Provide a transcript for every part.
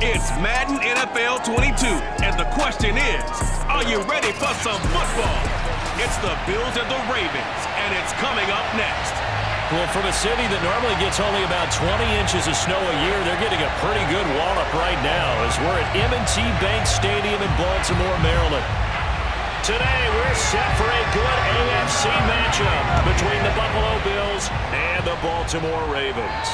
It's Madden NFL 22, and the question is, are you ready for some football? It's the Bills and the Ravens, and it's coming up next. Well, from a city that normally gets only about 20 inches of snow a year, they're getting a pretty good wallop right now as we're at M&T Bank Stadium in Baltimore, Maryland. Today, we're set for a good AFC matchup between the Buffalo Bills and the Baltimore Ravens.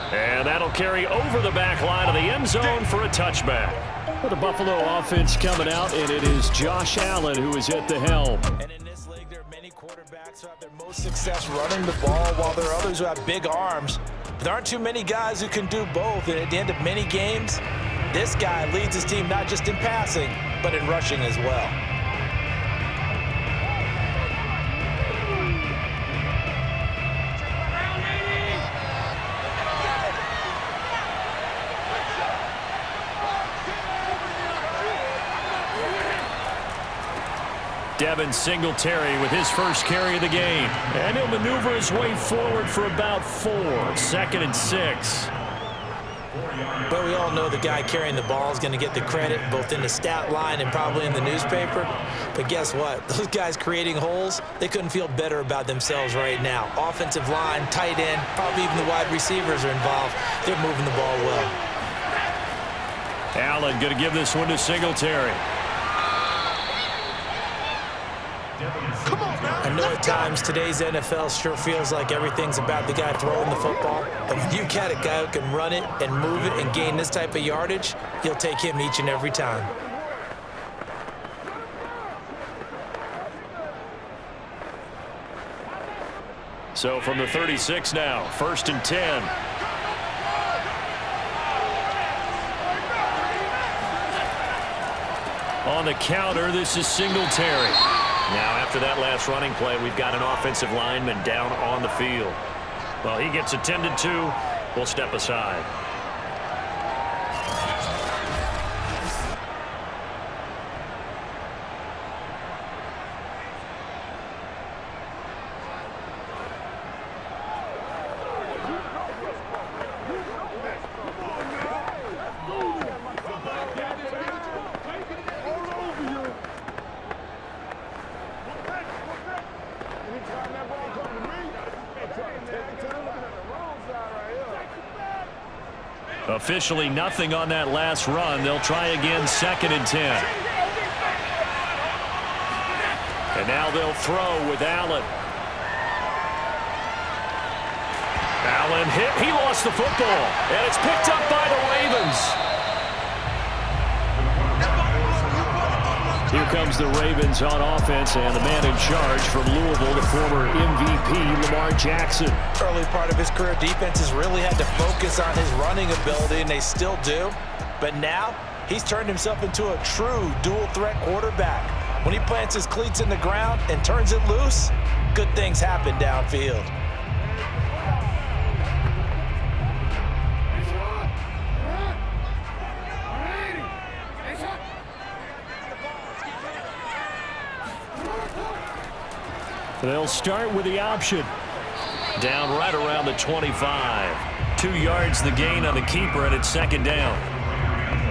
And that'll carry over the back line of the end zone for a touchback. Well, the Buffalo offense coming out, and it is Josh Allen who is at the helm. And in this league, there are many quarterbacks who have their most success running the ball, while there are others who have big arms. But there aren't too many guys who can do both. And at the end of many games, this guy leads his team not just in passing, but in rushing as well. Devin Singletary with his first carry of the game. And he'll maneuver his way forward for about 4. 2nd and 6. But we all know the guy carrying the ball is going to get the credit both in the stat line and probably in the newspaper. But guess what? Those guys creating holes, they couldn't feel better about themselves right now. Offensive line, tight end, probably even the wide receivers are involved. They're moving the ball well. Allen going to give this one to Singletary. I know at times today's NFL sure feels like everything's about the guy throwing the football. But when you got a guy who can run it and move it and gain this type of yardage, you'll take him each and every time. So from the 36 now, 1st and 10. On the counter, this is Singletary. Now, after that last running play, we've got an offensive lineman down on the field. Well, he gets attended to. We'll step aside. Officially nothing on that last run. They'll try again, 2nd and 10. And now they'll throw with Allen. Allen hit. He lost the football. And it's picked up by the Ravens. Here comes the Ravens on offense, and the man in charge from Louisville, the former MVP, Lamar Jackson. Early part of his career, defenses really had to focus on his running ability, and they still do. But now, he's turned himself into a true dual-threat quarterback. When he plants his cleats in the ground and turns it loose, good things happen downfield. They'll start with the option. Down right around the 25. 2 yards the gain on the keeper, and it's 2nd down.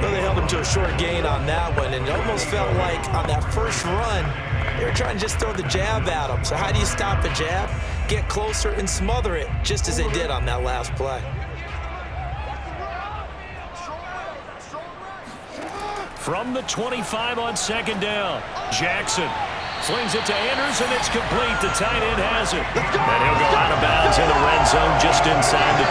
Well, they held him to a short gain on that one, and it almost felt like on that first run, they were trying to just throw the jab at him. So how do you stop a jab? Get closer and smother it, just as they did on that last play. From the 25 on 2nd down, Jackson slings it to Andrews, and it's complete. The tight end has it. And he'll go out of bounds in the red zone just inside the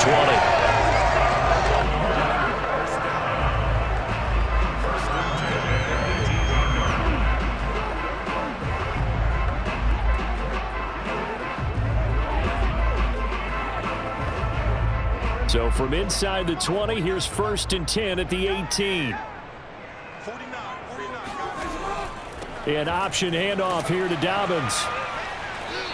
20. So from inside the 20, here's 1st and 10 at the 18. An option handoff here to Dobbins.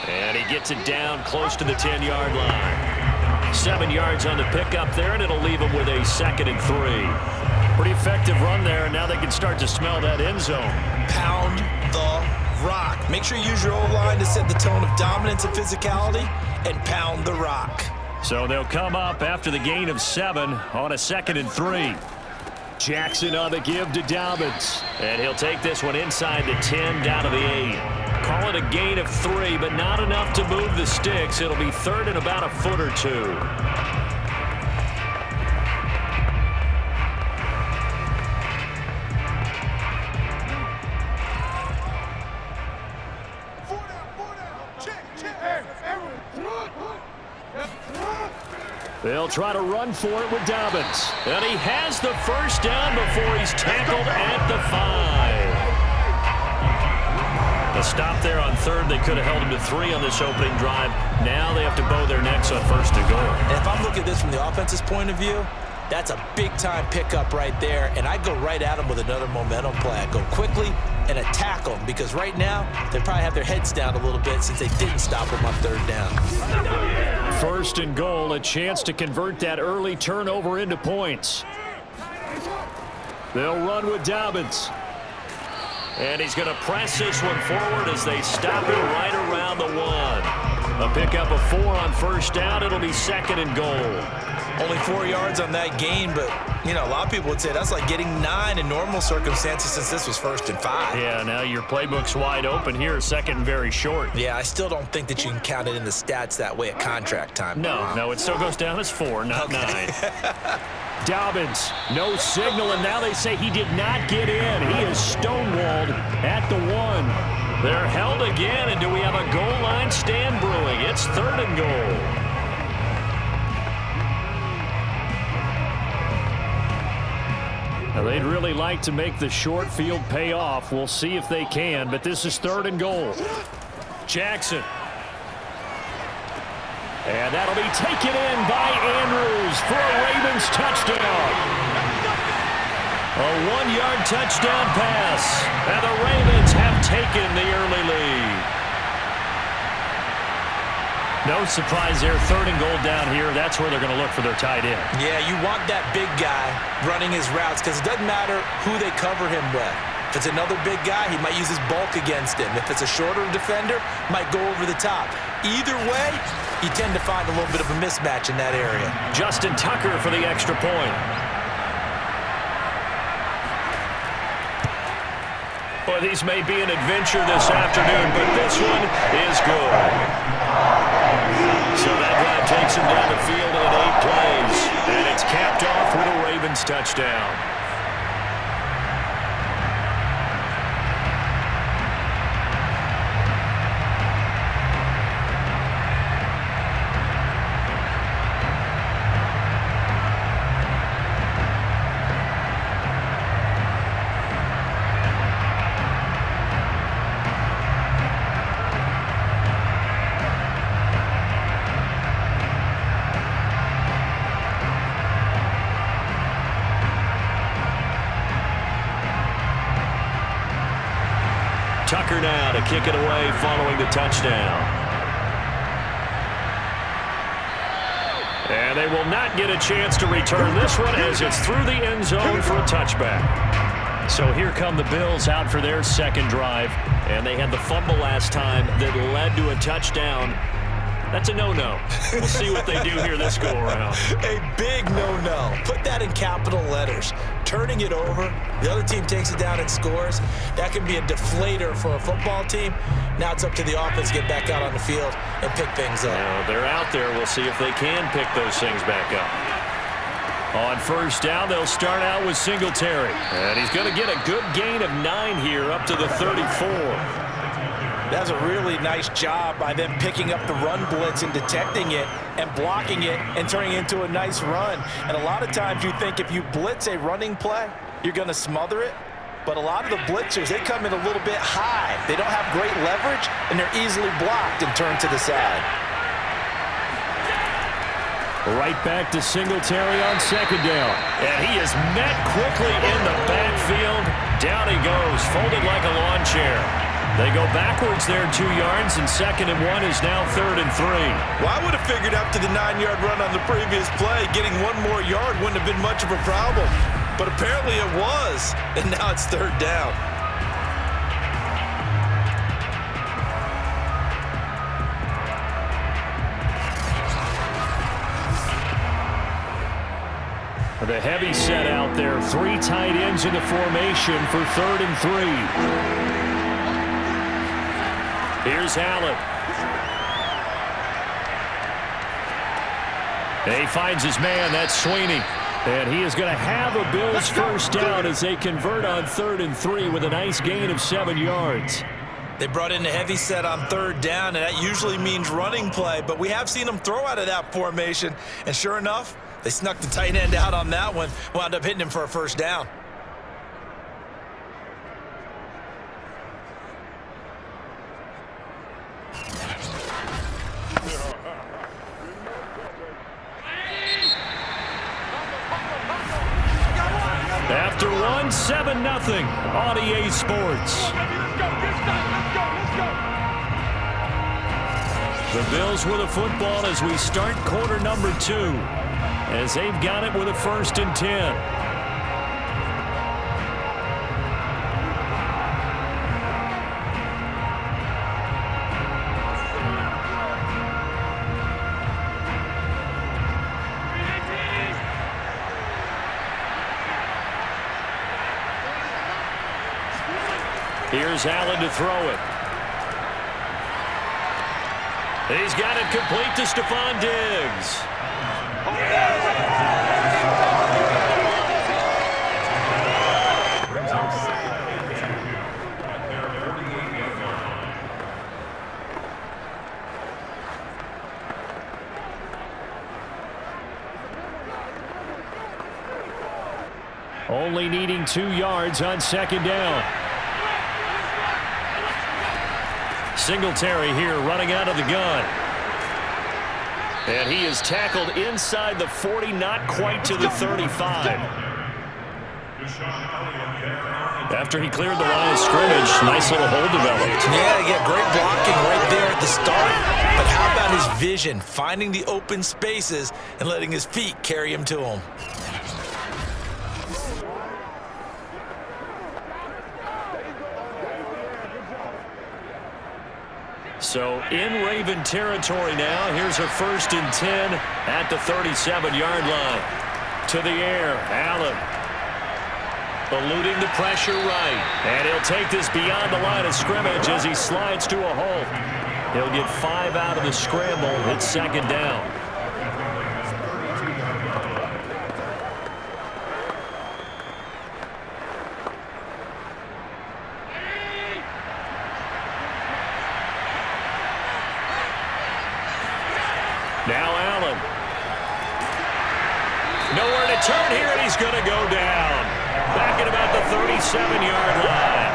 And he gets it down close to the 10-yard line. 7 yards on the pickup there, and it'll leave him with a 2nd and 3. Pretty effective run there, and now they can start to smell that end zone. Pound the rock. Make sure you use your O-line to set the tone of dominance and physicality, and pound the rock. So they'll come up after the gain of 7 on a 2nd and 3. Jackson on the give to Dobbins. And he'll take this one inside the 10, down to the 8. Call it a gain of 3, but not enough to move the sticks. It'll be third and about a foot or two. They'll try to run for it with Dobbins. And he has the first down before he's tackled at the 5. A stop there on third. They could have held him to 3 on this opening drive. Now they have to bow their necks on first and goal. And if I'm looking at this from the offense's point of view, that's a big-time pickup right there. And I go right at him with another momentum play. I go quickly and attack them because right now they probably have their heads down a little bit since they didn't stop him on third down. First and goal, a chance to convert that early turnover into points. They'll run with Dobbins. And he's going to press this one forward as they stop it right around the 1. A pickup of 4 on first down. It'll be second and goal. Only 4 yards on that gain, but, you know, a lot of people would say that's like getting 9 in normal circumstances since this was first and 5. Yeah, now your playbook's wide open here, second and very short. Yeah, I still don't think that you can count it in the stats that way at contract time. No, it still goes down as 4, not 9. Dobbins, no signal, and now they say he did not get in. He is stonewalled at the 1. They're held again, and do we have a goal line stand brewing? It's third and goal. Now, they'd really like to make the short field pay off. We'll see if they can, but this is third and goal. Jackson. And that'll be taken in by Andrews for a Ravens touchdown. A 1-yard touchdown pass, and the Ravens have taken the early lead. No surprise there, third and goal down here. That's where they're going to look for their tight end. Yeah, you want that big guy running his routes because it doesn't matter who they cover him with. If it's another big guy, he might use his bulk against him. If it's a shorter defender, might go over the top. Either way, you tend to find a little bit of a mismatch in that area. Justin Tucker for the extra point. Boy, these may be an adventure this afternoon, but this one is good. So that drive takes him down the field in 8 plays, and it's capped off with a Ravens touchdown. Tucker now to kick it away following the touchdown. And they will not get a chance to return this one as it's through the end zone for a touchback. So here come the Bills out for their second drive. And they had the fumble last time that led to a touchdown. That's a no-no. We'll see what they do here this go-around. A big no-no. Put that in capital letters. Turning it over, the other team takes it down and scores. That can be a deflator for a football team. Now it's up to the offense to get back out on the field and pick things up. They're out there. We'll see if they can pick those things back up. On first down, they'll start out with Singletary. And he's going to get a good gain of 9 here up to the 34. That's a really nice job by them picking up the run blitz and detecting it and blocking it and turning it into a nice run. And a lot of times you think if you blitz a running play, you're going to smother it. But a lot of the blitzers, they come in a little bit high. They don't have great leverage, and they're easily blocked and turned to the side. Right back to Singletary on second down. And he is met quickly in the backfield. Down he goes, folded like a lawn chair. They go backwards there 2 yards, and second and 1 is now third and 3. Well, I would have figured after the 9-yard run on the previous play, getting 1 more yard wouldn't have been much of a problem. But apparently it was, and now it's third down. The heavy set out there. 3 tight ends in the formation for 3rd and 3. Here's Allen. And he finds his man. That's Sweeney. And he is going to have a Bills first down as they convert on 3rd and 3 with a nice gain of 7 yards. They brought in a heavy set on 3rd down, and that usually means running play, but we have seen them throw out of that formation, and sure enough, they snuck the tight end out on that one, wound up hitting him for a first down. After 1, 7-0 on EA Sports. The Bills with the football as we start quarter number 2, as they've got it with a 1st and 10. Here's Allen to throw it. He's got it complete to Stephon Diggs. Only needing 2 yards on 2nd down. Singletary here running out of the gun. And he is tackled inside the 40, not quite to the 35. After he cleared the line of scrimmage, nice little hole developed. Yeah, great blocking right there at the start. But how about his vision, finding the open spaces and letting his feet carry him to him? So in Raven territory now. Here's a 1st and 10 at the 37-yard line. To the air, Allen. Eluding the pressure right. And he'll take this beyond the line of scrimmage as he slides to a hole. He'll get 5 out of the scramble. It's 2nd down. Now Allen. Nowhere to turn here, and he's going to go down. Back at about the 37-yard line.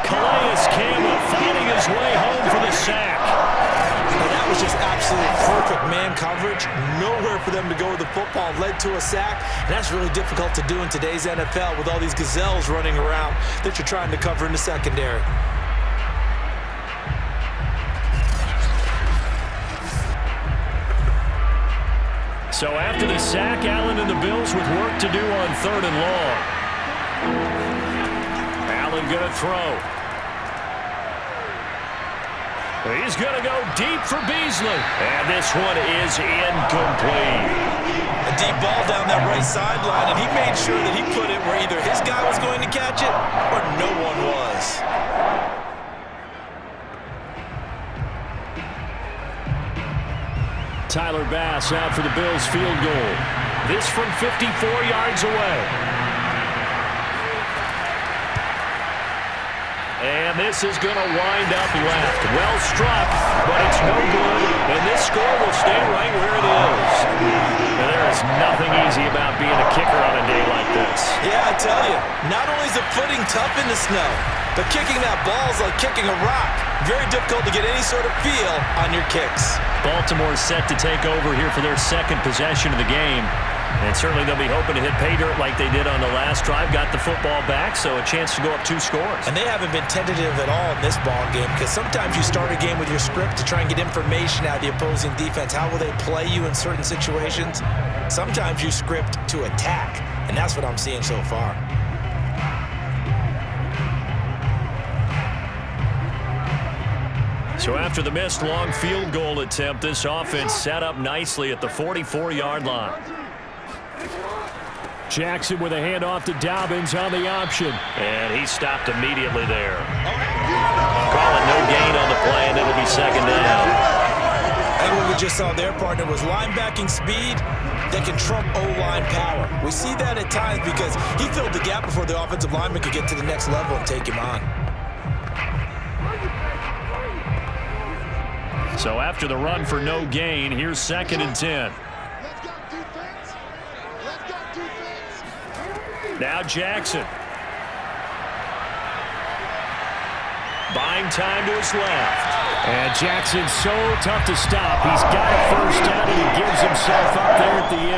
Calais Campbell finding his way home for the sack. Well, that was just absolute perfect man coverage. Nowhere for them to go with the football. Led to a sack, and that's really difficult to do in today's NFL with all these gazelles running around that you're trying to cover in the secondary. So after the sack, Allen and the Bills with work to do on 3rd and long. Allen going to throw. He's going to go deep for Beasley. And this one is incomplete. A deep ball down that right sideline, and he made sure that he put it where either his guy was going to catch it or no one was. Tyler Bass out for the Bills field goal. This from 54 yards away. And this is going to wind up left. Well struck, but it's no good. And this score will stay right where it is. And there is nothing easy about being a kicker on a day like this. Yeah, I tell you, not only is the footing tough in the snow, but kicking that ball is like kicking a rock. Very difficult to get any sort of feel on your kicks. Baltimore set to take over here for their 2nd possession of the game. And certainly they'll be hoping to hit pay dirt like they did on the last drive. Got the football back, so a chance to go up 2 scores. And they haven't been tentative at all in this ball game, because sometimes you start a game with your script to try and get information out of the opposing defense. How will they play you in certain situations? Sometimes you script to attack, and that's what I'm seeing so far. So after the missed long field goal attempt, this offense set up nicely at the 44-yard line. Jackson with a handoff to Dobbins on the option. And he stopped immediately there. Call it no gain on the play, and it'll be second down. And what we just saw their partner was linebacking speed that can trump O-line power. We see that at times because he filled the gap before the offensive lineman could get to the next level and take him on. So after the run for no gain, here's 2nd and 10. Now Jackson. Buying time to his left. And Jackson's so tough to stop. He's got a first down, and he gives himself up there at the end.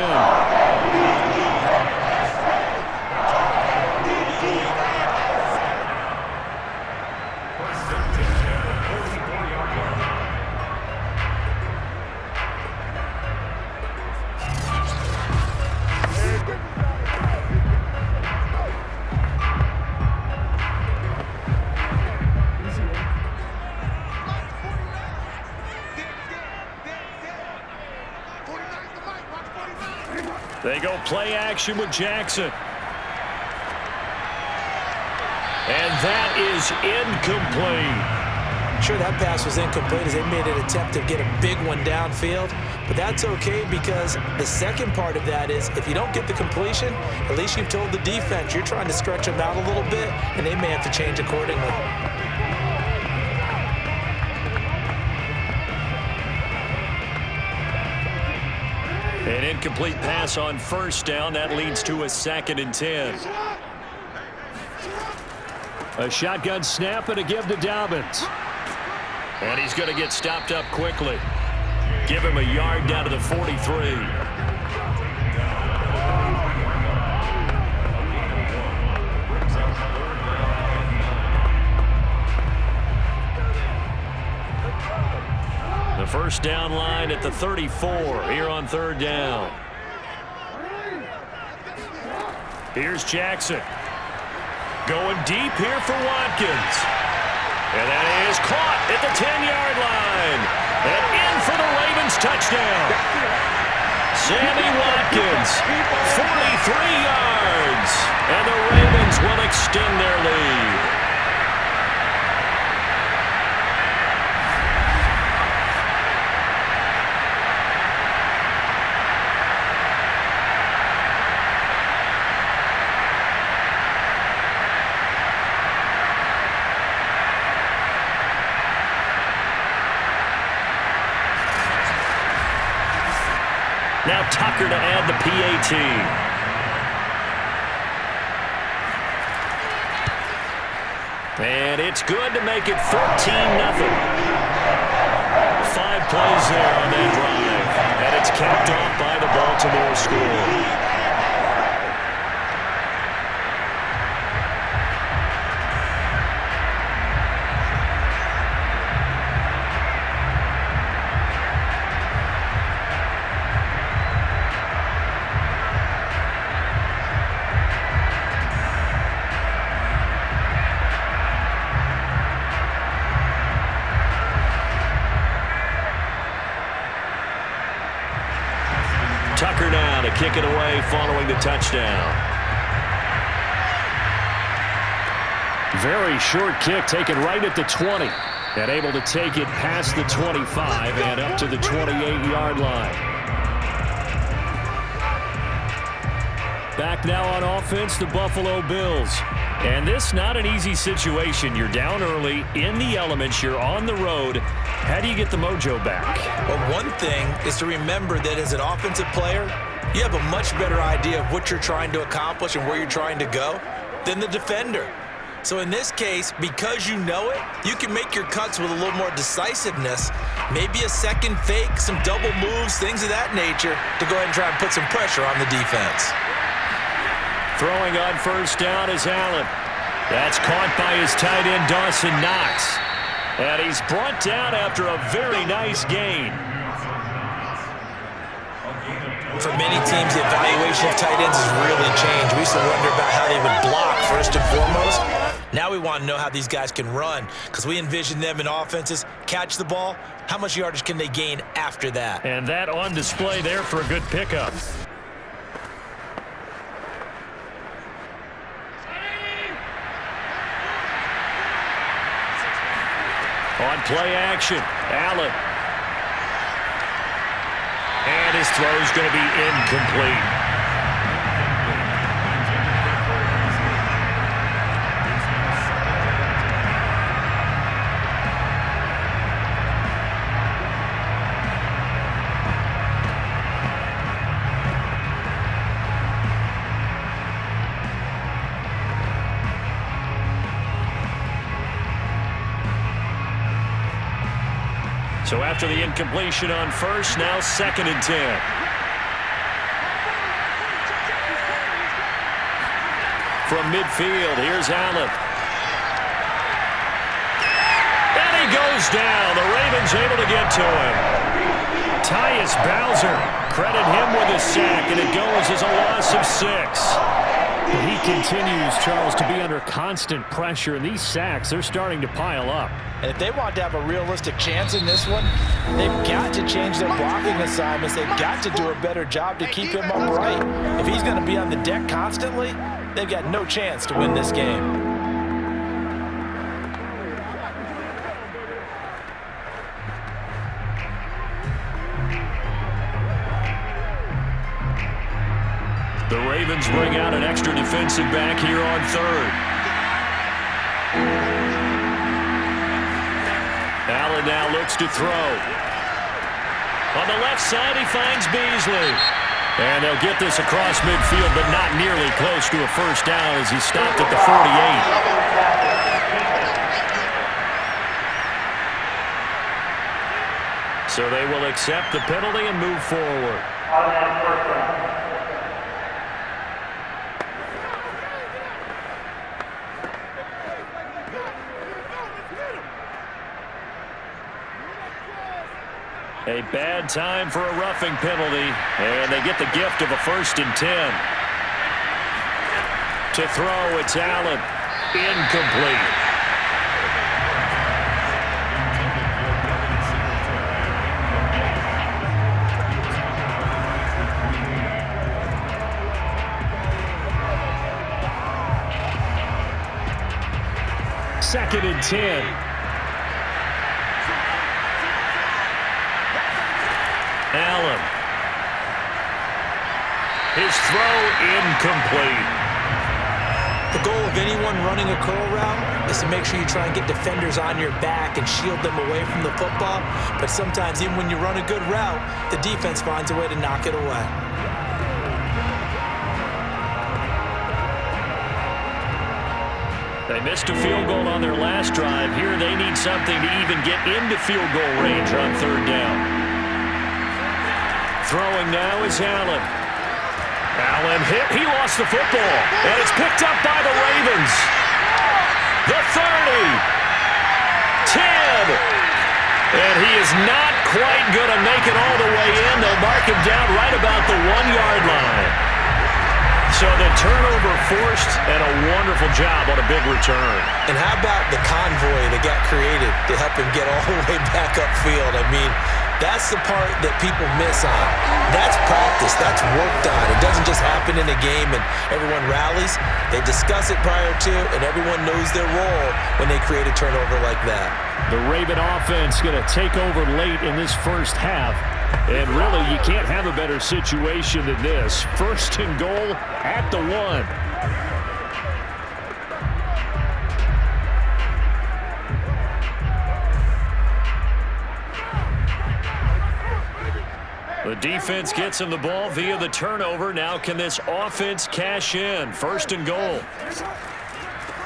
They go play action with Jackson. And that is incomplete. Sure, that pass was incomplete as they made an attempt to get a big one downfield. But that's okay because the second part of that is if you don't get the completion, at least you've told the defense you're trying to stretch them out a little bit, and they may have to change accordingly. An incomplete pass on first down. That leads to a 2nd and 10. A shotgun snap and a give to Dobbins. And he's going to get stopped up quickly. Give him a yard down to the 43. The first down line at the 34 here on 3rd down. Here's Jackson. Going deep here for Watkins. And that is caught at the 10-yard line. And in for the Ravens touchdown. Sammy Watkins, 43 yards. And the Ravens will extend their lead. Now Tucker to add the PAT. And it's good to make it 14-0. 5 plays there on that drive. And it's capped off by the Baltimore score. Tucker now to kick it away following the touchdown. Very short kick taken right at the 20. And able to take it past the 25 and up to the 28-yard line. Back now on offense, the Buffalo Bills. And this not an easy situation. You're down early, in the elements, you're on the road. How do you get the mojo back? Well, one thing is to remember that as an offensive player, you have a much better idea of what you're trying to accomplish and where you're trying to go than the defender. So in this case, because you know it, you can make your cuts with a little more decisiveness, maybe a second fake, some double moves, things of that nature, to go ahead and try and put some pressure on the defense. Throwing on first down is Allen. That's caught by his tight end, Dawson Knox. And he's brought down after a very nice gain. For many teams, the evaluation of tight ends has really changed. We used to wonder about how they would block first and foremost. Now we want to know how these guys can run because we envision them in offenses, catch the ball, how much yardage can they gain after that? And that on display there for a good pickup. play action. Allen. And his throw is going to be incomplete. So after the incompletion on first, now 2nd and 10. From midfield, here's Allen. And he goes down. The Ravens able to get to him. Tyus Bowser, credit him with a sack, and it goes as a loss of 6. He continues, Charles, to be under constant pressure, and these sacks, they're starting to pile up. And if they want to have a realistic chance in this one, they've got to change their blocking assignments. They've got to do a better job to keep him upright. If he's going to be on the deck constantly, they've got no chance to win this game. The Ravens bring out an extra defensive back here on 3rd. Allen now looks to throw. On the left side, he finds Beasley. And they'll get this across midfield, but not nearly close to a first down as he stopped at the 48. So they will accept the penalty and move forward. A bad time for a roughing penalty, and they get the gift of a 1st and 10. To throw, it's Allen. Incomplete. Second and 10. Allen. His throw incomplete. The goal of anyone running a curl route is to make sure you try and get defenders on your back and shield them away from the football. But sometimes even when you run a good route, the defense finds a way to knock it away. They missed a field goal on their last drive. Here they need something to even get into field goal range on 3rd down. Throwing now is Allen. Allen hit. He lost the football. And it's picked up by the Ravens. The 30. 10. And he is not quite going to make it all the way in. They'll mark him down right about the 1-yard line. So the turnover forced, and a wonderful job on a big return. And how about the convoy that got created to help him get all the way back upfield? I mean, that's the part that people miss on. That's practice. That's worked on. It doesn't just happen in a game and everyone rallies. They discuss it prior to, and everyone knows their role when they create a turnover like that. The Raven offense going to take over late in this first half. And really, you can't have a better situation than this. 1st and goal at the 1. The defense gets him the ball via the turnover. Now can this offense cash in? 1st and goal.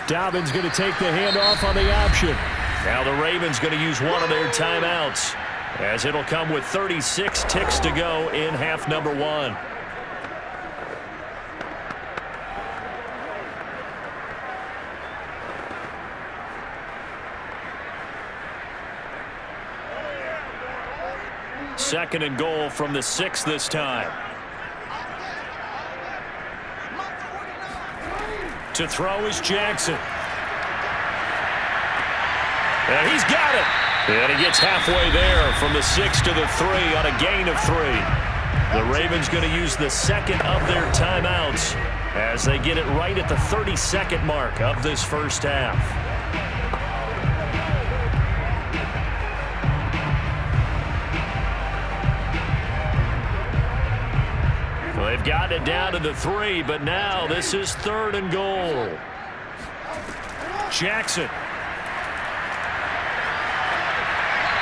Dobbins going to take the handoff on the option. Now the Ravens going to use one of their timeouts, as it'll come with 36 ticks to go in half number 1. Second and goal from the 6 this time. To throw is Jackson. And he's got it. And he gets halfway there from the 6 to the 3 on a gain of 3. The Ravens going to use the second of their timeouts as they get it right at the 32nd mark of this first half. Well, they've gotten it down to the 3, but now this is 3rd and goal. Jackson.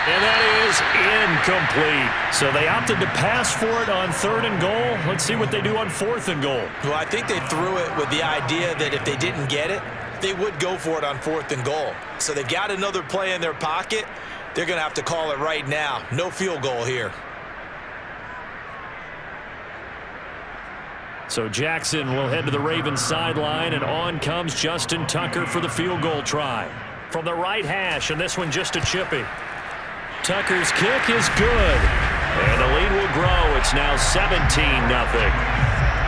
And that is incomplete. So they opted to pass for it on 3rd and goal. Let's see what they do on 4th and goal. Well, I think they threw it with the idea that if they didn't get it, they would go for it on 4th and goal. So they've got another play in their pocket. They're going to have to call it right now. No field goal here. So Jackson will head to the Ravens sideline, and on comes Justin Tucker for the field goal try. From the right hash, and this one just a chippy. Tucker's kick is good, and the lead will grow. It's now 17-0.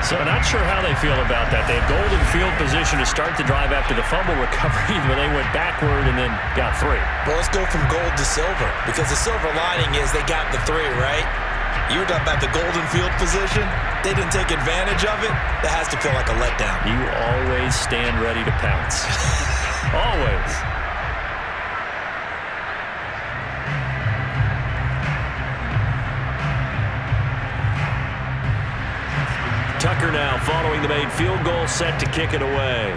So not sure how they feel about that. They had golden field position to start the drive after the fumble recovery, but they went backward and then got 3. Well, let's go from gold to silver, because the silver lining is they got the 3, right? You were talking about the golden field position. They didn't take advantage of it. That has to feel like a letdown. You always stand ready to pounce. Always. Tucker now following the made field goal, set to kick it away.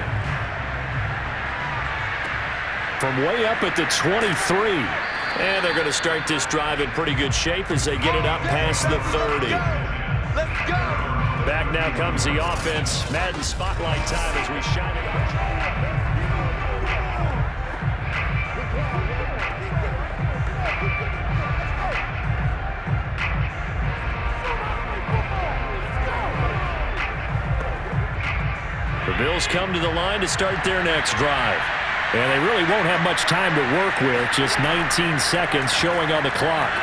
From way up at the 23. And they're going to start this drive in pretty good shape as they get it up past the 30. Let's go! Back now comes the offense. Madden spotlight time as we shine it up. The Bills come to the line to start their next drive. And they really won't have much time to work with, just 19 seconds showing on the clock.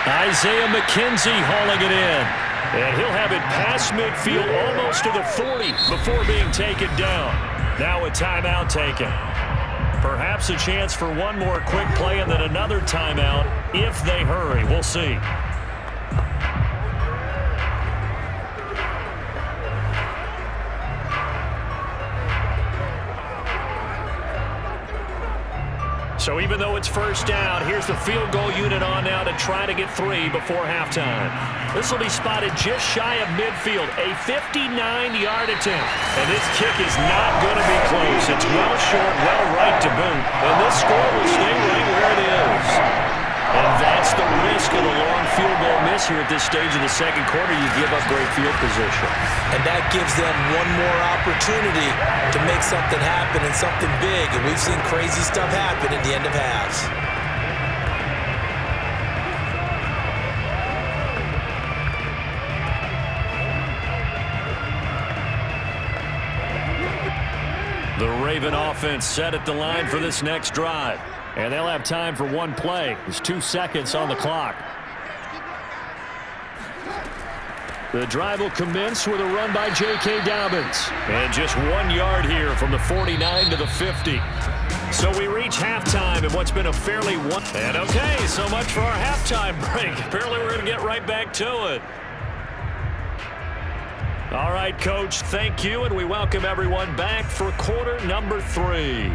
Isaiah McKenzie hauling it in. And he'll have it past midfield almost to the 40 before being taken down. Now a timeout taken. Perhaps a chance for one more quick play and then another timeout if they hurry. We'll see. So even though it's first down, here's the field goal unit on now to try to get 3 before halftime. This will be spotted just shy of midfield, a 59-yard attempt. And this kick is not going to be close. It's well short, well right to boot. And this score will stay right where it is. And that's the risk of the long field goal miss here at this stage of the second quarter. You give up great field position. And that gives them one more opportunity to make something happen and something big. And we've seen crazy stuff happen at the end of halves. The Raven offense set at the line for this next drive. And they'll have time for one play. There's 2 seconds on the clock. The drive will commence with a run by J.K. Dobbins. And just 1 yard here from the 49 to the 50. So we reach halftime in what's been a fairly one. And okay, so much for our halftime break. Apparently we're going to get right back to it. All right, Coach, thank you, and we welcome everyone back for quarter number 3.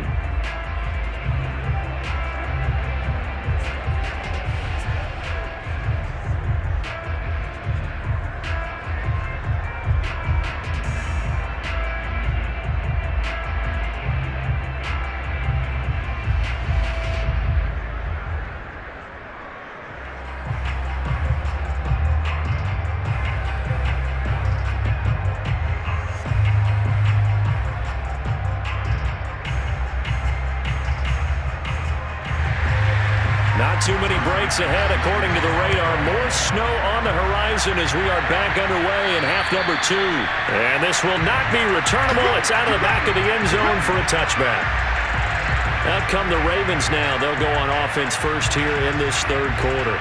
Not too many breaks ahead according to the radar. More snow on the horizon as we are back underway in half number 2. And this will not be returnable. It's out of the back of the end zone for a touchback. Out come the Ravens now. They'll go on offense first here in this third quarter.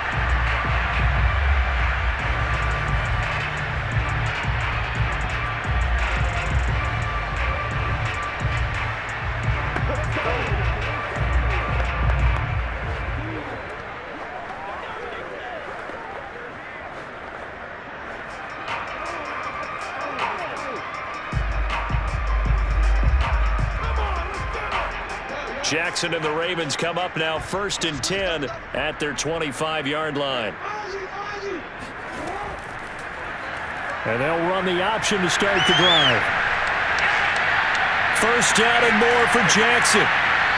Jackson and the Ravens come up now 1st and 10 at their 25-yard line. And they'll run the option to start the drive. 1st down and more for Jackson.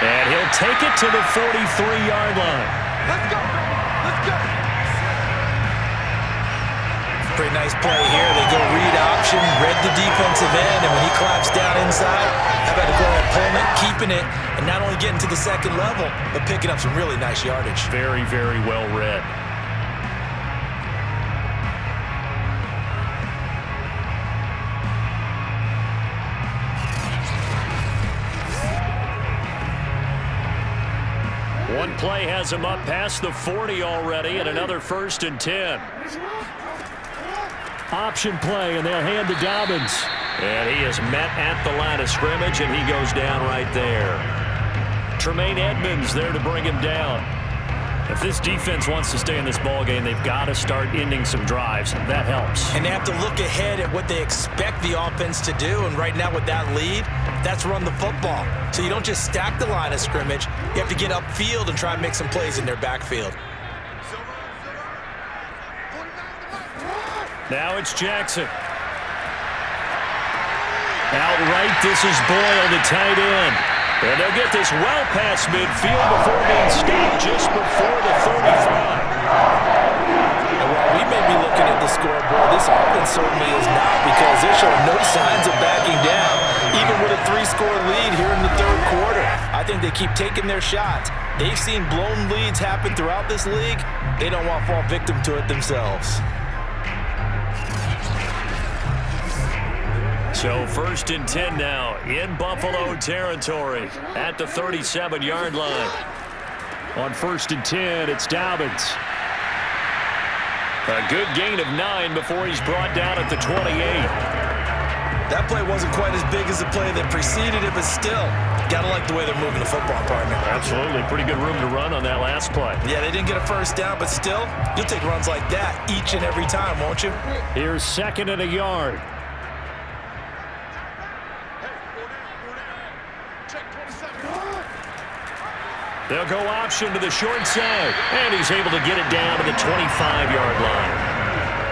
And he'll take it to the 43-yard line. Let's go, baby. Let's go. Pretty nice play here. They go read option, read the defensive end, and when he claps down inside, how about a good opponent keeping it and not only getting to the second level, but picking up some really nice yardage. Very, very well read. One play has him up past the 40 already, and another 1st and 10. Option play, and they'll hand to Dobbins. And he is met at the line of scrimmage, and he goes down right there. Tremaine Edmonds there to bring him down. If this defense wants to stay in this ballgame, they've got to start ending some drives. That helps. And they have to look ahead at what they expect the offense to do, and right now with that lead, that's run the football. So you don't just stack the line of scrimmage. You have to get upfield and try and make some plays in their backfield. Now it's Jackson. Outright, this is Boyle, the tight end. And they'll get this well past midfield before being stopped just before the 35. And while we may be looking at the scoreboard, this offense certainly is not, because they're showing no signs of backing down, even with a 3-score lead here in the third quarter. I think they keep taking their shots. They've seen blown leads happen throughout this league. They don't want to fall victim to it themselves. So 1st and 10 now in Buffalo territory at the 37-yard line. On 1st and 10, it's Dobbins. A good gain of 9 before he's brought down at the 28. That play wasn't quite as big as the play that preceded it, but still, gotta like the way they're moving the football, partner. Absolutely. Pretty good room to run on that last play. Yeah, they didn't get a 1st down, but still, you'll take runs like that each and every time, won't you? Here's 2nd and a yard. They'll go option to the short side, and he's able to get it down to the 25-yard line.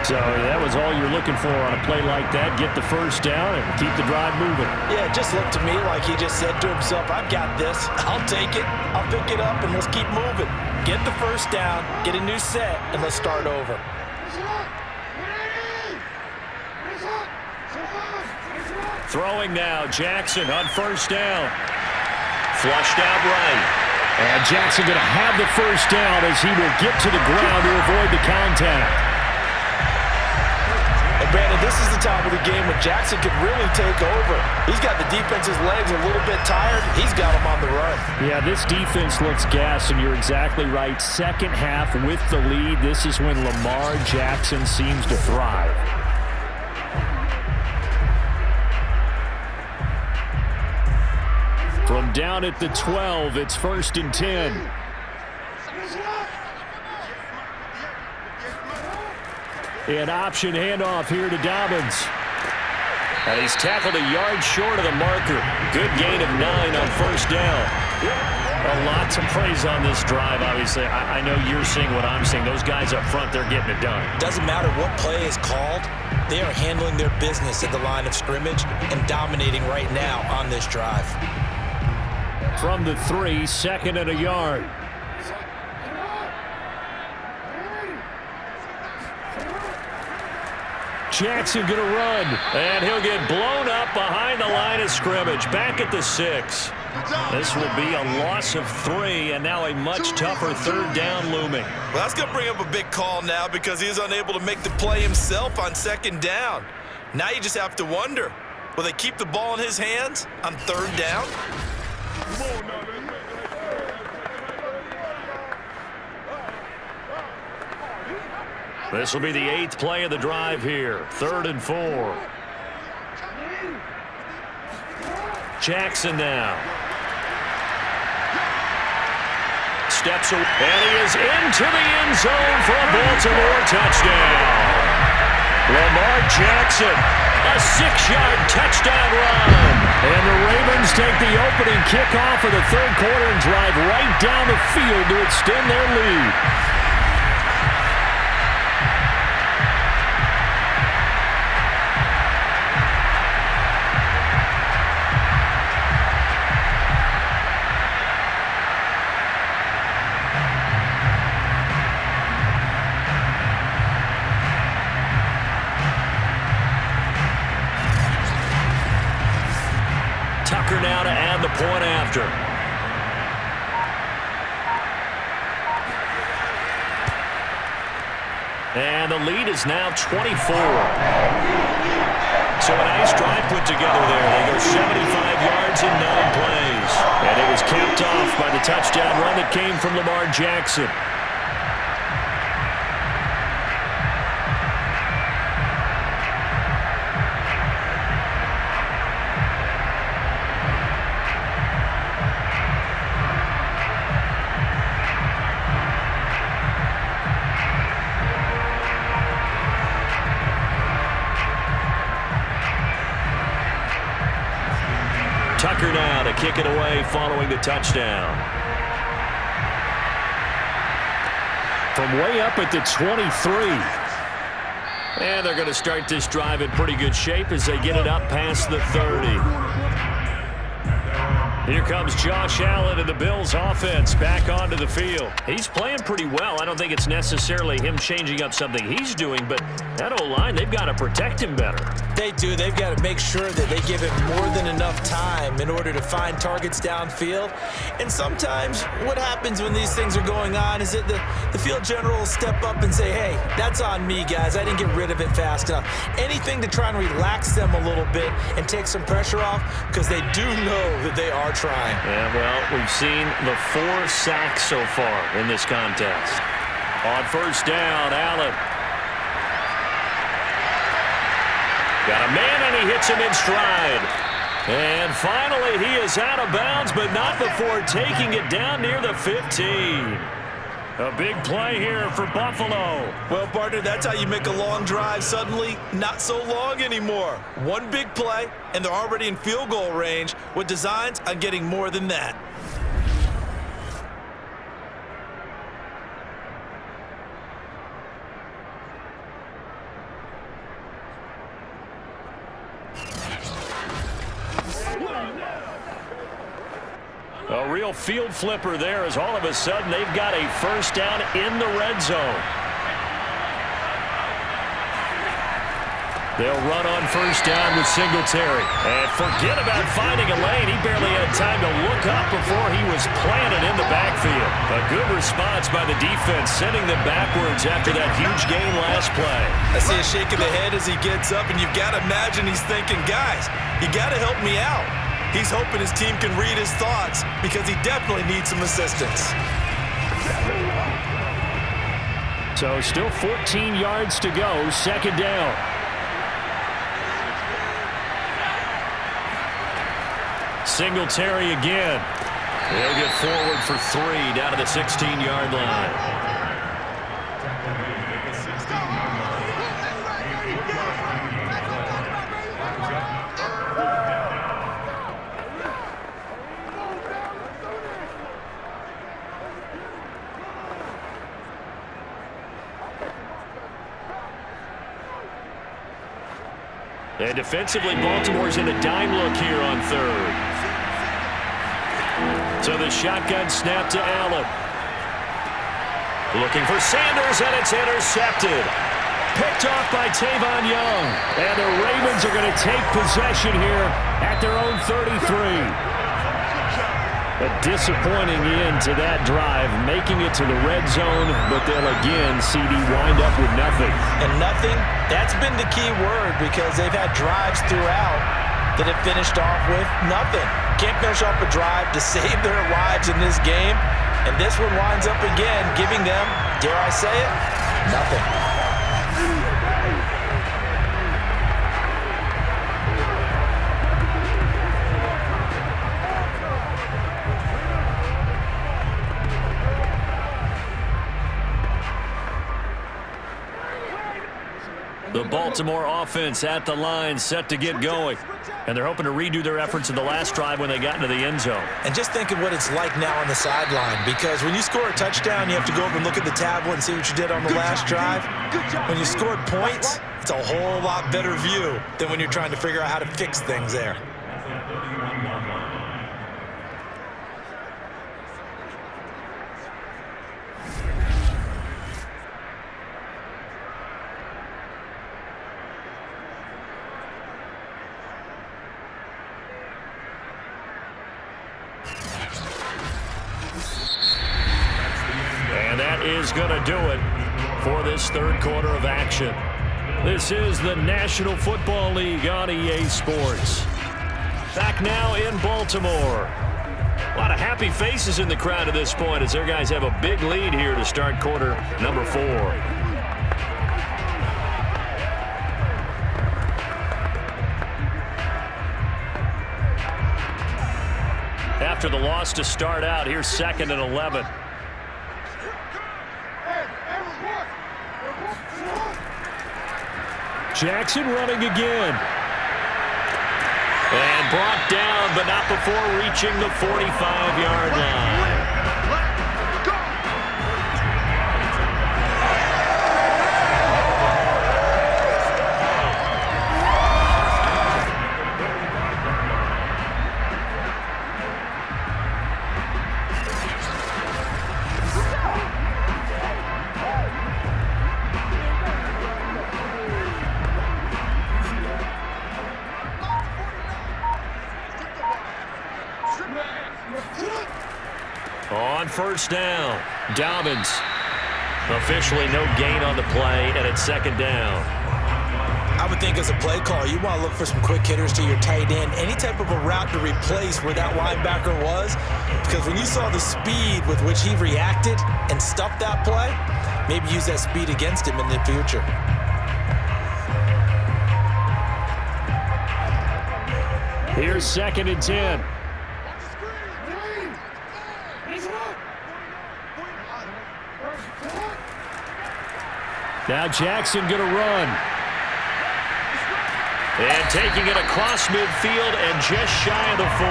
So that was all you're looking for on a play like that. Get the 1st down and keep the drive moving. Yeah, it just looked to me like he just said to himself, I've got this. I'll take it. I'll pick it up, and let's keep moving. Get the 1st down, get a new set, and let's start over. Throwing now, Jackson on 1st down. Flushed out right. And Jackson going to have the 1st down as he will get to the ground to avoid the contact. And Brandon, this is the time of the game when Jackson could really take over. He's got the defense's legs a little bit tired. He's got them on the run. Yeah, this defense looks gassed, and you're exactly right. Second half with the lead, this is when Lamar Jackson seems to thrive. From down at the 12, it's 1st and 10. An option handoff here to Dobbins. And he's tackled a yard short of the marker. Good gain of 9 on 1st down. A lot to praise on this drive, obviously. I know you're seeing what I'm seeing. Those guys up front, they're getting it done. Doesn't matter what play is called. They are handling their business at the line of scrimmage and dominating right now on this drive. From the 3, 2nd and a yard. Jackson going to run. And he'll get blown up behind the line of scrimmage. Back at the 6. This will be a loss of 3, and now a much tougher 3rd down looming. Well, that's going to bring up a big call now because he was unable to make the play himself on 2nd down. Now you just have to wonder, will they keep the ball in his hands on 3rd down? This will be the 8th play of the drive here. 3rd and 4. Jackson now. Steps away, and he is into the end zone for a Baltimore touchdown. Lamar Jackson. A 6-yard touchdown run. And the Ravens take the opening kickoff of the third quarter and drive right down the field to extend their lead. Tucker now to add the point after. And the lead is now 24. So a nice drive put together there. They go 75 yards in 9 plays. And it was capped off by the touchdown run that came from Lamar Jackson. Tucker now to kick it away following the touchdown. From way up at the 23. And they're going to start this drive in pretty good shape as they get it up past the 30. Here comes Josh Allen and the Bills offense back onto the field. He's playing pretty well. I don't think it's necessarily him changing up something he's doing, but that O-line, they've got to protect him better. They do. They've got to make sure that they give him more than enough time in order to find targets downfield. And sometimes what happens when these things are going on is that the field general will step up and say, hey, that's on me, guys. I didn't get rid of it fast enough. Anything to try and relax them a little bit and take some pressure off because they do know that they are trying. Yeah, well, we've seen the 4 sacks so far in this contest. On first down, Allen. Got a man, and he hits him in stride. And finally, he is out of bounds, but not before taking it down near the 15. A big play here for Buffalo. Well, partner, that's how you make a long drive suddenly not so long anymore. One big play, and they're already in field goal range with designs on getting more than that. A real field flipper there as all of a sudden they've got a first down in the red zone. They'll run on first down with Singletary. And forget about finding a lane. He barely had time to look up before he was planted in the backfield. A good response by the defense, sending them backwards after that huge gain last play. I see a shake of the head as he gets up, and you've got to imagine he's thinking, guys, you got to help me out. He's hoping his team can read his thoughts because he definitely needs some assistance. So still 14 yards to go, second down. Singletary again. They'll get forward for 3 down to the 16-yard line. And defensively, Baltimore's in a dime look here on third. So the shotgun snap to Allen. Looking for Sanders, and it's intercepted. Picked off by Tavon Young. And the Ravens are going to take possession here at their own 33. A disappointing end to that drive, making it to the red zone, but they'll again, CD, wind up with nothing. And nothing, that's been the key word because they've had drives throughout that have finished off with nothing. Can't finish off a drive to save their lives in this game. And this one winds up again, giving them, dare I say it, nothing. The The Baltimore offense at the line, set to get going. And they're hoping to redo their efforts in the last drive when they got into the end zone. And just think of what it's like now on the sideline, because when you score a touchdown, you have to go over and look at the tablet and see what you did on the last drive. When you scored points, it's a whole lot better view than when you're trying to figure out how to fix things there. And that is going to do it for this third quarter of action. This is the National Football League on EA Sports. Back now in Baltimore. A lot of happy faces in the crowd at this point as their guys have a big lead here to start quarter number 4. After the loss to start out, here's 2nd and 11. Jackson running again. And brought down, but not before reaching the 45-yard line. On first down, Dobbins. Officially no gain on the play, and it's 2nd down. I would think as a play call, you want to look for some quick hitters to your tight end, any type of a route to replace where that linebacker was, because when you saw the speed with which he reacted and stuffed that play, maybe use that speed against him in the future. Here's 2nd and 10. Now Jackson going to run. And taking it across midfield and just shy of the 40.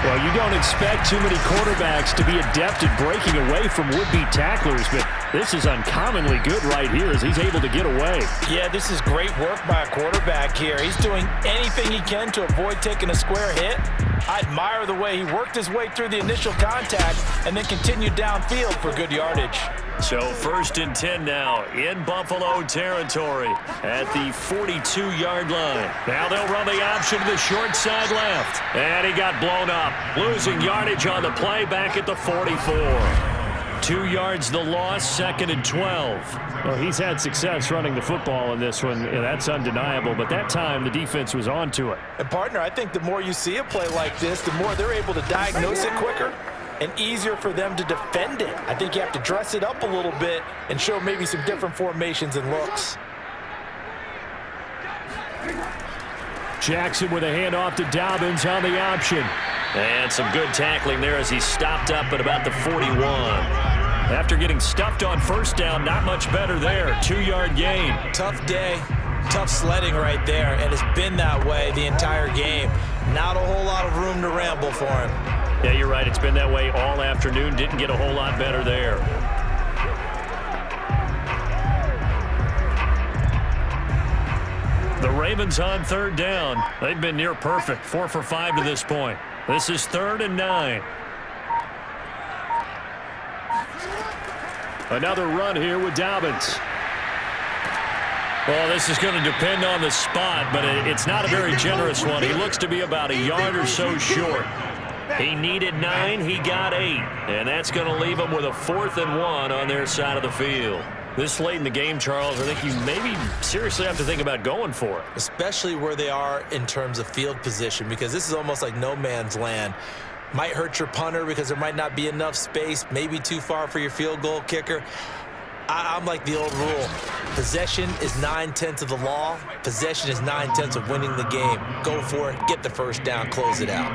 Well, you don't expect too many quarterbacks to be adept at breaking away from would-be tacklers, but this is uncommonly good right here as he's able to get away. Yeah, this is great work by a quarterback here. He's doing anything he can to avoid taking a square hit. I admire the way he worked his way through the initial contact and then continued downfield for good yardage. So 1st and 10 now in Buffalo territory at the 42-yard line. Now they'll run the option to the short side left. And he got blown up, losing yardage on the play back at the 44. 2 yards the loss, 2nd and 12. Well, he's had success running the football in this one, and that's undeniable. But that time, the defense was on to it. And, partner, I think the more you see a play like this, the more they're able to diagnose it quicker and easier for them to defend it. I think you have to dress it up a little bit and show maybe some different formations and looks. Jackson with a handoff to Dobbins on the option. And some good tackling there as he stopped up at about the 41. After getting stuffed on first down, not much better there. 2-yard gain. Tough day, tough sledding right there, and it's been that way the entire game. Not a whole lot of room to ramble for him. Yeah, you're right. It's been that way all afternoon. Didn't get a whole lot better there. The Ravens on 3rd down. They've been near perfect. 4 for 5 to this point. This is 3rd and 9. Another run here with Dobbins. Well, this is going to depend on the spot, but it's not a very generous one. He looks to be about a yard or so short. He needed 9, he got 8, and that's going to leave him with a 4th and 1 on their side of the field. This late in the game, Charles, I think you maybe seriously have to think about going for it. Especially where they are in terms of field position, because this is almost like no man's land. Might hurt your punter because there might not be enough space, maybe too far for your field goal kicker. I'm like the old rule. Possession is 9/10 of the law. Possession is 9/10 of winning the game. Go for it, get the first down, close it out.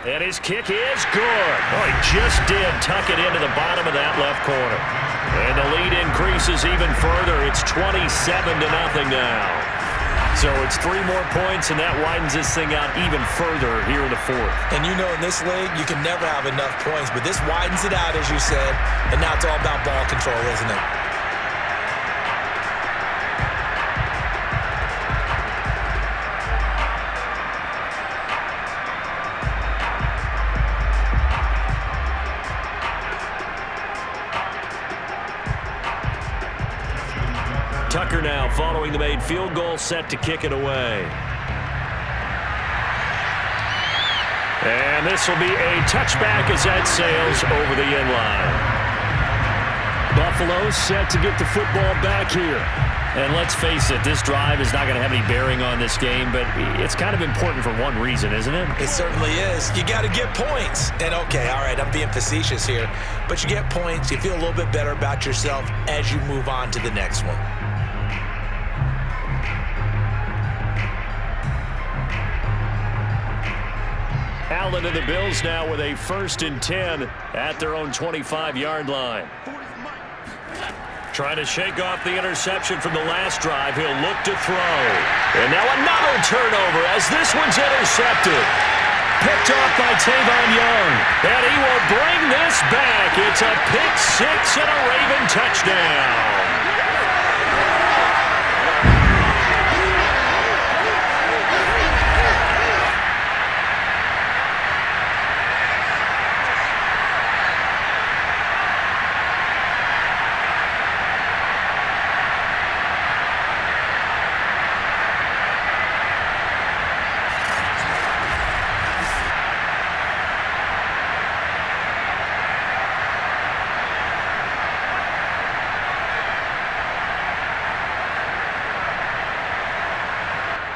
And his kick is good. Oh, he just did tuck it into the bottom of that left corner. And the lead increases even further. It's 27-0 now. So it's 3 more points, and that widens this thing out even further here in the fourth. And you know in this league, you can never have enough points, but this widens it out, as you said, and now it's all about ball control, isn't it? Tucker now following the made field goal, set to kick it away. And this will be a touchback as that sails over the end line. Buffalo set to get the football back here. And let's face it, this drive is not going to have any bearing on this game, but it's kind of important for one reason, isn't it? It certainly is. You got to get points. And okay, all right, I'm being facetious here, but you get points, you feel a little bit better about yourself as you move on to the next one. Allen and the Bills now with a 1st and 10 at their own 25-yard line. Trying to shake off the interception from the last drive. He'll look to throw. And now another turnover as this one's intercepted. Picked off by Tavon Young. And he will bring this back. It's a pick 6 and a Raven touchdown.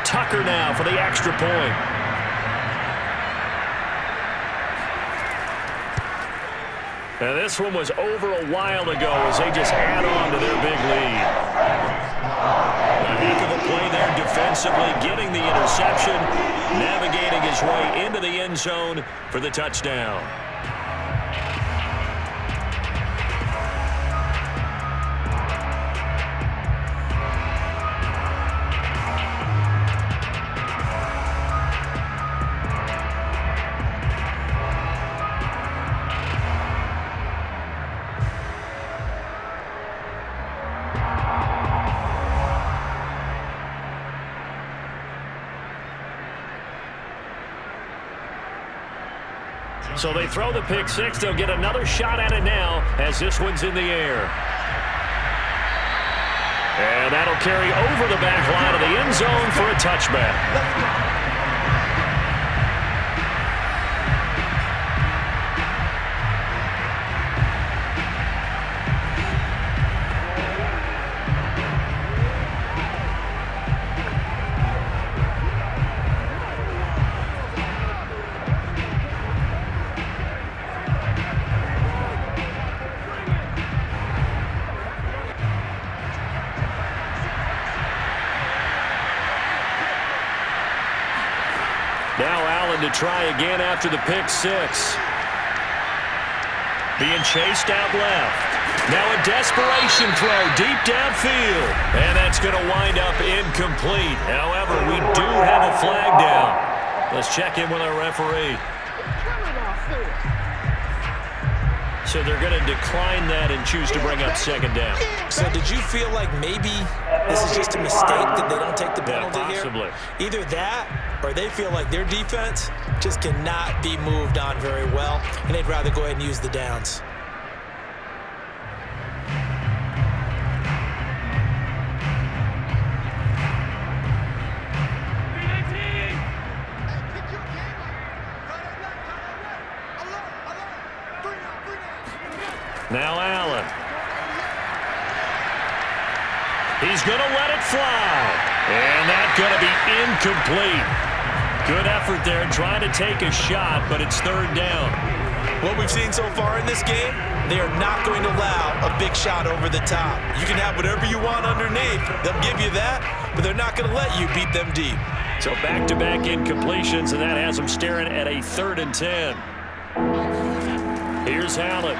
Tucker now for the extra point. And this one was over a while ago as they just add on to their big lead. A heck of a play there defensively, getting the interception, navigating his way into the end zone for the touchdown. So they throw the pick 6. They'll get another shot at it now as this one's in the air. And that'll carry over the back line of the end zone for a touchback. Now Allen to try again after the pick 6. Being chased out left. Now a desperation throw deep downfield. And that's going to wind up incomplete. However, we do have a flag down. Let's check in with our referee. So they're going to decline that and choose to bring up 2nd down. So did you feel like maybe this is just a mistake that they don't take the penalty possibly here? Either that or they feel like their defense just cannot be moved on very well, and they'd rather go ahead and use the downs. Now Allen. He's going to let it fly. And that's going to be incomplete. Good effort there trying to take a shot, but it's 3rd down. What we've seen so far in this game, they are not going to allow a big shot over the top. You can have whatever you want underneath. They'll give you that, but they're not going to let you beat them deep. So back-to-back incompletions, and that has them staring at a 3rd and 10. Here's Allen.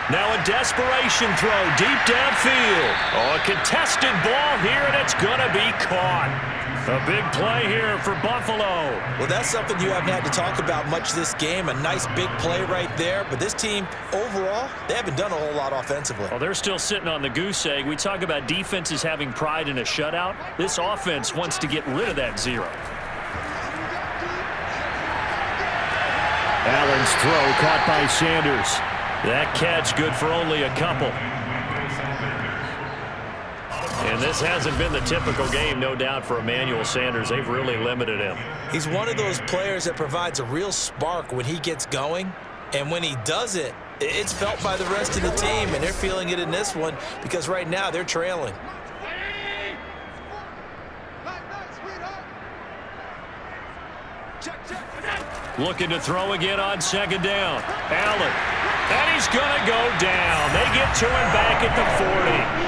Now a desperation throw deep downfield. Oh, a contested ball here, and it's going to be caught. A big play here for Buffalo. Well, that's something you haven't had to talk about much this game. A nice big play right there. But this team, overall, they haven't done a whole lot offensively. Well, they're still sitting on the goose egg. We talk about defenses having pride in a shutout. This offense wants to get rid of that 0. Allen's throw caught by Sanders. That catch good for only a couple. And this hasn't been the typical game, no doubt, for Emmanuel Sanders. They've really limited him. He's one of those players that provides a real spark when he gets going. And when he doesn't, it's felt by the rest of the team. And they're feeling it in this one because right now they're trailing. Looking to throw again on 2nd down. Allen. And he's going to go down. They get to him back at the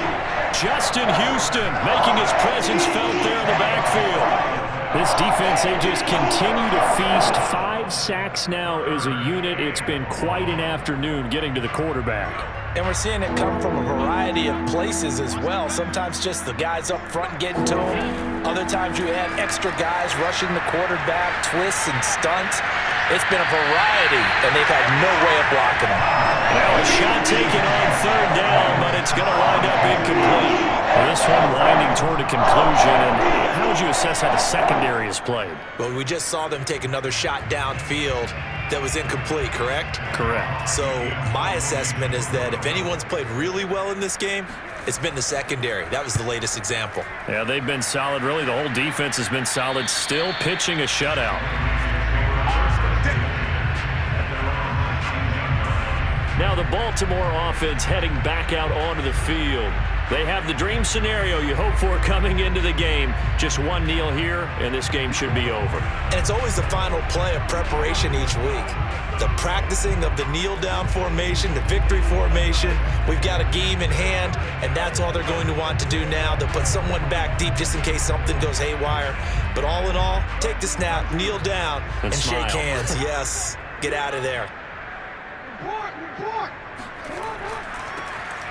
40. Justin Houston making his presence felt there in the backfield. This defense, they just continue to feast. 5 sacks now as a unit. It's been quite an afternoon getting to the quarterback. And we're seeing it come from a variety of places as well. Sometimes just the guys up front getting to him. Other times you add extra guys rushing the quarterback, twists and stunts. It's been a variety, and they've had no way of blocking them. Now a shot taken on 3rd down, but it's going to wind up incomplete. Well, this one winding toward a conclusion. And how would you assess how the secondary has played? Well, we just saw them take another shot downfield that was incomplete, correct? Correct. So my assessment is that if anyone's played really well in this game, it's been the secondary. That was the latest example. Yeah, they've been solid. Really, the whole defense has been solid. Still pitching a shutout. Now the Baltimore offense heading back out onto the field. They have the dream scenario you hope for coming into the game. Just one kneel here, and this game should be over. And it's always the final play of preparation each week. The practicing of the kneel-down formation, the victory formation. We've got a game in hand, and that's all they're going to want to do now. They'll put someone back deep just in case something goes haywire. But all in all, take the snap, kneel down, and shake hands. Yes, get out of there.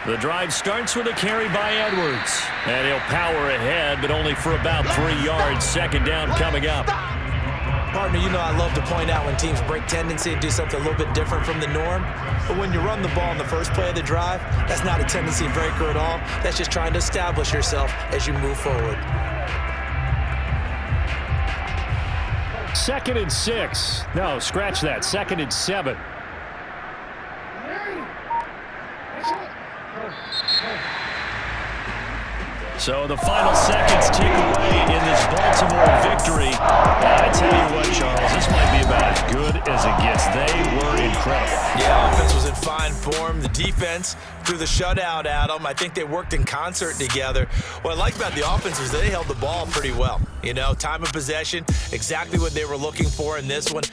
The drive starts with a carry by Edwards. And he'll power ahead, but only for about 3 yards. 2nd down coming up. Partner, you know I love to point out when teams break tendency and do something a little bit different from the norm. But when you run the ball in the first play of the drive, that's not a tendency breaker at all. That's just trying to establish yourself as you move forward. 2nd and 6. No, scratch that. 2nd and 7. So the final seconds tick away in this Baltimore victory. And I tell you what, Charles, this might be about as good as it gets. They were incredible. Yeah, offense was in fine form. The defense threw the shutout at them. I think they worked in concert together. What I like about the offense is they held the ball pretty well. You know, time of possession, exactly what they were looking for in this one.